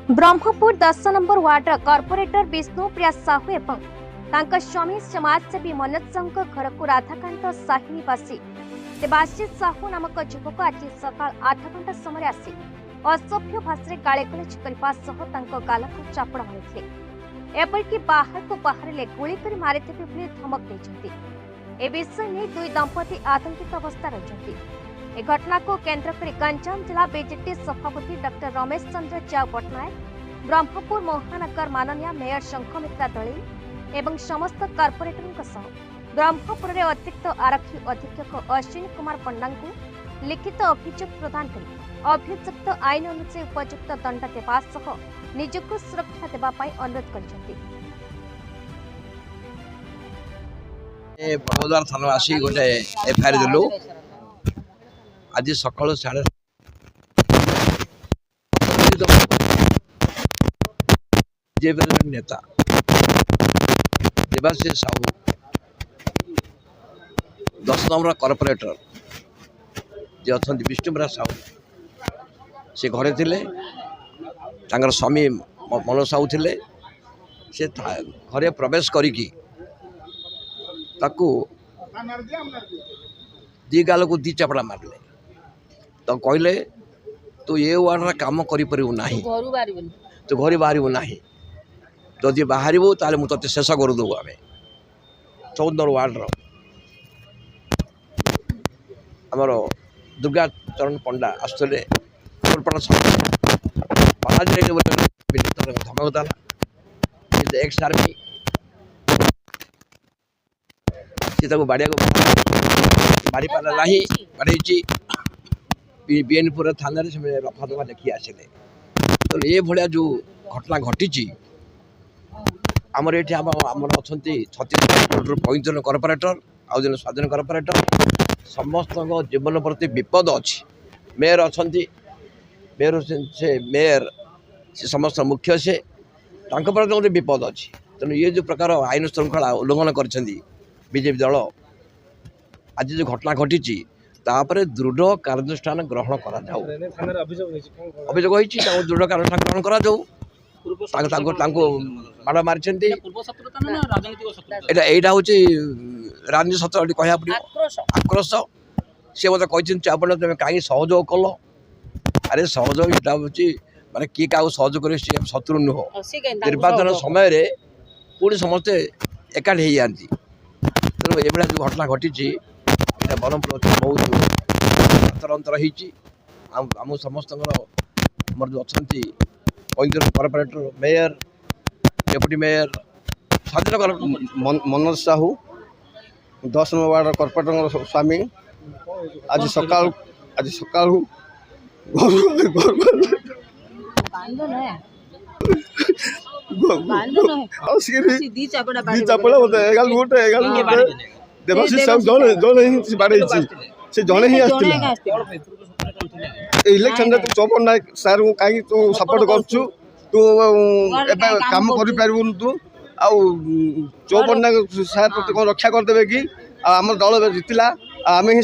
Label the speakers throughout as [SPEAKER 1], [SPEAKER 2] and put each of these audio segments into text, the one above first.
[SPEAKER 1] Brahmapur 10 number ward corporator Vishnupriya Sahu एवं तांका स्वामी समाजसेवी मनोज साहू घर को राधाकांत साही निवासी देवाशीष साहू नामक युवक आज सकाल 8 घंटा समय आसी असभ्य भाषा गाली गलौज करने गाल को चापड़ मारी एपरिक बाहर को बाहर गुली कर मारिथे धमक देते ए विषय नहीं दुई दंपति आतंकित अवस्था रही। ए घटना को केन्द्र कर गंजाम जिला बीजेपी सभापति डॉक्टर रमेश चंद्र चाव पट्टनायक, ब्रह्मपुर महानगर माननीय मेयर शंखमित्रा दली एवं समस्त कॉर्पोरेटरों ब्रह्मपुर में अतिरिक्त आरक्षी अधीक्षक अश्विनी कुमार पंडा को लिखित अभियोग प्रदान कर अभियुक्त आईन अनुसार उपयुक्त दंड देवा निजक सुरक्षा देवाई अनुरोध कर
[SPEAKER 2] बड़ोदार थाना आसी गोटे एफआईआर देलु आज सकाल साढ़े नेता देवाशीष साहू 10 नंबर कॉर्पोरेटर जे अच्छा विष्णुप्रिया साहू से घरे थे स्वामी मनोज साहू थे से घरे प्रवेश करिकी ताकू दी गाल को दी चापड़ा मारले तो कहले तू ये वार्ड काम करू ना तो घर बाहर ना जदि बाहर ताले मुझे शेष करदेबू आम 14 वार्ड आमर दुर्गा चरण पंडा आसुले धमक देला एक्स आर्मी सी बाड़िया मारी पारा ना बाड़ी बीएनपुर थाना रफा दफा देखी आसिले तो ये भाया जो घटना घटी आमर ये आमर अच्छा 35 कॉर्पोरेटर आउ जन स्वाधीन कॉर्पोरेटर समस्त जीवन प्रति विपद अच्छी मेयर अच्छा मेयर से मेयर से समस्त मुख्य से प्रति विपद अच्छी तेणु ये जो प्रकार आईन श्रृंखला उल्लंघन कर बीजेपी दल आज जो घटना घटी दृढ़ कार्यानुष्ठान ग्रहण करा अभियोग होती दृढ़ कार्यानुष्ठान ग्रहण करा माड़ मारी यहाँ हूँ राजनीति सत्य कह आक्रोश सी मत कहते चापड़ तुम कहीं सहयोग कल अरे सहयोग यहाँ हूँ माने किए क्या सहयोग कर शत्रु नुह निर्वाचन समय पुणी समस्ते एकाठी हो जाती तेणु ये जो घटना घटी ब्रह्मपुर बहुत अंतर आम समस्त जो अच्छा 35 corporator mayor deputy mayor Swadhin
[SPEAKER 3] Manoj Sahu 10 number ward corporator Swami आज सकाल देवाशीष साहू जड़े बाड़े से जड़े ही इलेक्शन तू चौपन नायक सार को कहीं तू सपोर्ट करू तू कम कर तू चौपन नायक सार प्रति कौन रक्षा करदे कि आम दल जितला आम ही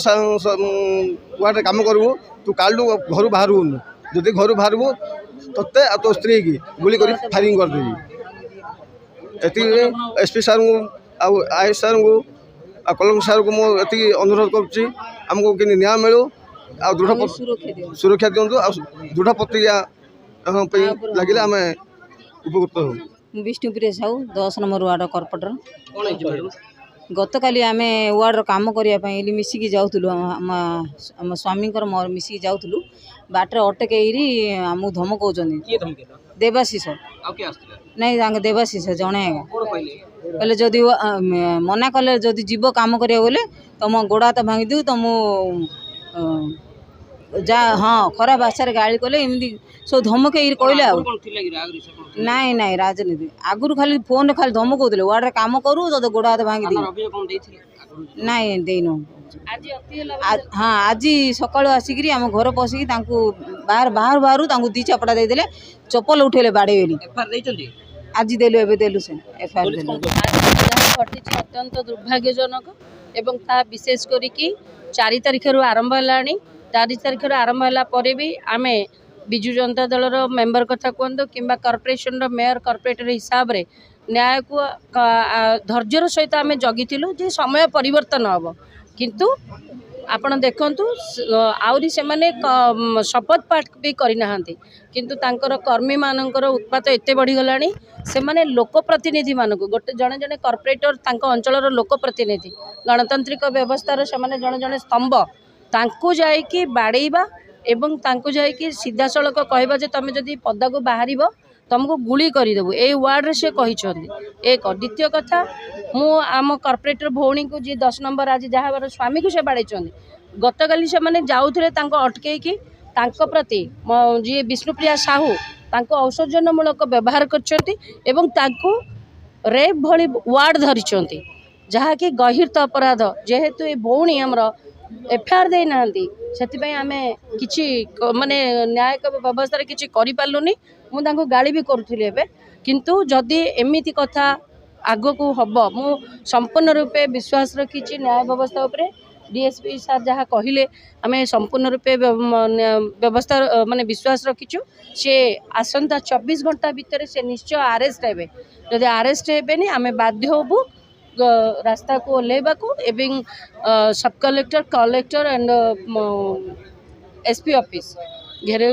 [SPEAKER 3] वार्ड काम करूँ तू कालू घर बाहर जदि घर बाहर ते तो स्त्री की गुली कर फायरिंग करदेवी एसपी सार को आई सार को कलेक्टर सार को मुझे अनुरोध करमको कि न्याय मिलू आ दृढ़ सुरक्षा दिंतु आ दृढ़ प्रतिज्ञा लगे आम उपकृत हो।
[SPEAKER 4] Vishnupriya Sahu 10 number ward corporator गत काली आम वार्ड काम करने मिसिकी जाऊँ आम स्वामी मिसिकी जाऊँ बाटर अटकई आमको धमकाऊँ देवाशीष नहीं देवाशीष जड़े कहले जदि मना कले जदि जीव काम करिया बोले तुम गोड़ हाथ भांगी दू तुम जा हाँ खराब भाषा गाड़ी कले एमती सब धमक कहले नाई नाई राजनीति आगुरी खाली फोन खाली धमकाउले वार्ड काम करू तो गोड़ हाथ भांगी दी नाई देनु हाँ आज सकाल आसिक आम घर पशिकी बाहर बाहर बाहर दी चापड़ा देदेले चप्पल उठेले बाड़े आज देलु एबे देलु से एफआईआर देलु
[SPEAKER 5] घटी अत्यंत दुर्भाग्यजनक एवं ता विशेष करी 4 तारिख रु आरंभ है 4 तारिख रु आरंभ है भी आमे विजु जनता दलर मेंबर कथा कहतु कि कॉर्पोरेशन मेयर कॉर्पोरेटर हिसाब रे न्याय को धैर्यर सहित आम जगी जे समय परिवर्तन हम किंतु आपण देखंतु आउरी से माने शपथ पाठ भी करना किंतु तांकर कर्मी मानकर उत्पात एते बढ़ी गलानी से माने लोक प्रतिनिधि मानक गोटे जड़े जड़े कॉर्पोरेटर तांको अंचलर लोक प्रतिनिधि गणतांत्रिक व्यवस्थार से माने जड़े जड़े स्तंभ तांको जाइकी बाड़ेबा एवं तांको जाइकी सीधा सड़क कहबा जे तमे जदि पदा को बाहरिबो तुमको गुली करदेबू ए वार्ड से कहते एक द्वितीय कथा मु आम कॉर्पोरेटर भौणी को जी 10 नंबर आज जहाँ स्वामी को से बाड़े गतकाली से माने जाऊे अटकईकी प्रति जी विष्णुप्रिया साहू तांको औषधजनमूलक व्यवहार कर रेप भली वार्ड धरी जहाँकि गहिरत अपराध जेहेतु ये भौणी आमर एफआईआर दे ना से आम कि माने न्यायिक व्यवस्था किसी करें मुझे गाड़ी भी करुली किंतु जदि एमती कथा आग को हम मु संपूर्ण रूपे विश्वास रखी न्याय व्यवस्था उपरे डीएसपी सार जहाँ कहले आम संपूर्ण रूपे व्यवस्था माने विश्वास रखीचु सी आसंता 24 घंटा भितर से निश्चय अरेस्ट हे जदि अरेस्ट हेबेनी आम बाध्य होबू रास्ता को ओह्लैबा को एवं सब कलेक्टर एंड एसपी ऑफिस घेरे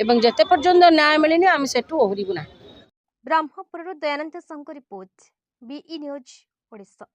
[SPEAKER 5] एवं जेते पर्यंत न्याय मिलनी आम सेठू ओहरिबू ना।
[SPEAKER 1] ब्रह्मपुर दयानंद संघ रिपोर्ट बीई न्यूज ओडिशा।